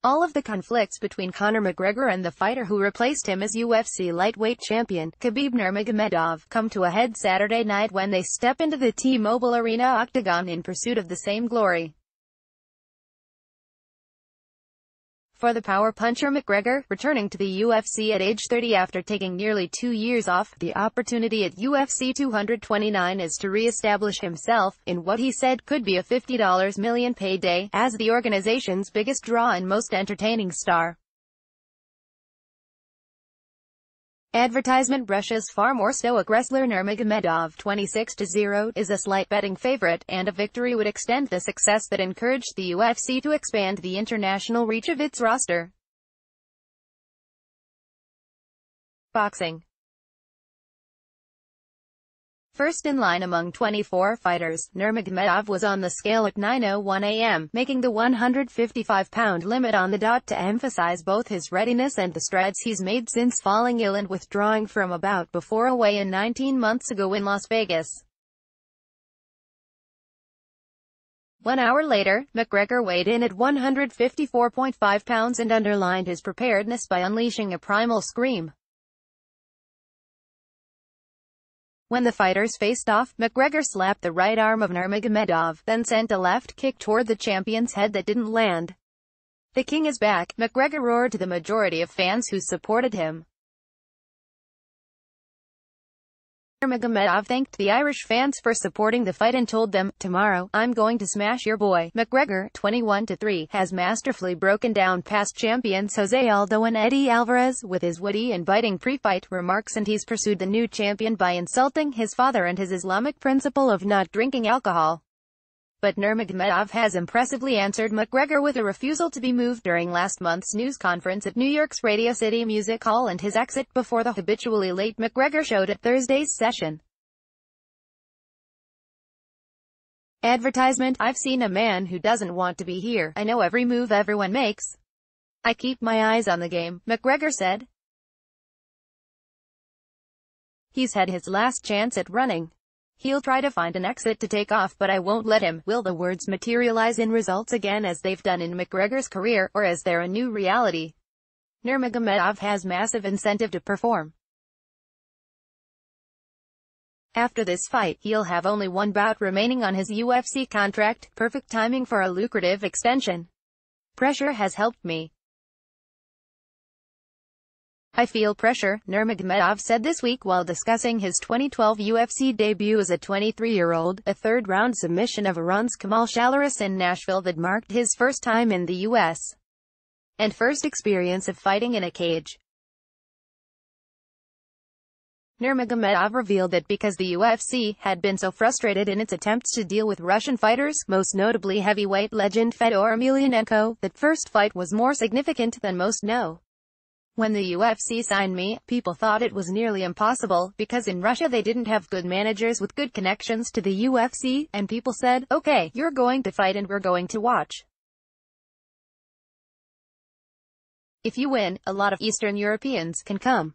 All of the conflicts between Conor McGregor and the fighter who replaced him as UFC lightweight champion, Khabib Nurmagomedov, come to a head Saturday night when they step into the T-Mobile Arena octagon in pursuit of the same glory. For the power puncher McGregor, returning to the UFC at age 30 after taking nearly 2 years off, the opportunity at UFC 229 is to re-establish himself, in what he said could be a $50 million payday, as the organization's biggest draw and most entertaining star. Advertisement Russia's far more stoic wrestler Nurmagomedov, 26-0, is a slight betting favorite, and a victory would extend the success that encouraged the UFC to expand the international reach of its roster. Boxing. First in line among 24 fighters, Nurmagomedov was on the scale at 9:01 a.m., making the 155-pound limit on the dot to emphasize both his readiness and the strides he's made since falling ill and withdrawing from a bout before a weigh-in 19 months ago in Las Vegas. 1 hour later, McGregor weighed in at 154.5 pounds and underlined his preparedness by unleashing a primal scream. When the fighters faced off, McGregor slapped the right arm of Nurmagomedov, then sent a left kick toward the champion's head that didn't land. "The king is back," McGregor roared to the majority of fans who supported him. Nurmagomedov thanked the Irish fans for supporting the fight and told them, "Tomorrow, I'm going to smash your boy." McGregor, 21-3, has masterfully broken down past champions Jose Aldo and Eddie Alvarez with his witty and biting pre-fight remarks, and he's pursued the new champion by insulting his father and his Islamic principle of not drinking alcohol. But Nurmagomedov has impressively answered McGregor with a refusal to be moved during last month's news conference at New York's Radio City Music Hall and his exit before the habitually late McGregor showed at Thursday's session. Advertisement. "I've seen a man who doesn't want to be here. I know every move everyone makes. I keep my eyes on the game," McGregor said. He's had his last chance at running. He'll try to find an exit to take off, but I won't let him. Will the words materialize in results again as they've done in McGregor's career, or is there a new reality? Nurmagomedov has massive incentive to perform. After this fight, he'll have only one bout remaining on his UFC contract, perfect timing for a lucrative extension. "Pressure has helped me. I feel pressure," Nurmagomedov said this week while discussing his 2012 UFC debut as a 23-year-old, a third-round submission of Iran's Kamal Shalaris in Nashville that marked his first time in the U.S. and first experience of fighting in a cage. Nurmagomedov revealed that because the UFC had been so frustrated in its attempts to deal with Russian fighters, most notably heavyweight legend Fedor Emelianenko, that first fight was more significant than most know. "When the UFC signed me, people thought it was nearly impossible, because in Russia they didn't have good managers with good connections to the UFC, and people said, okay, you're going to fight and we're going to watch. If you win, a lot of Eastern Europeans can come.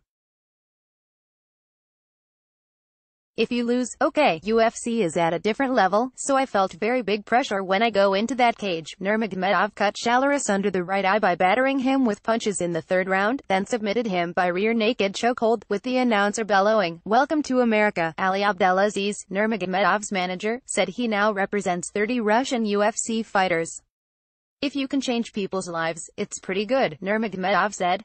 If you lose, okay, UFC is at a different level, so I felt very big pressure when I go into that cage." Nurmagomedov cut Shalaris under the right eye by battering him with punches in the third round, then submitted him by rear naked chokehold, with the announcer bellowing, "Welcome to America." Ali Abdelaziz, Nurmagomedov's manager, said he now represents 30 Russian UFC fighters. "If you can change people's lives, it's pretty good," Nurmagomedov said.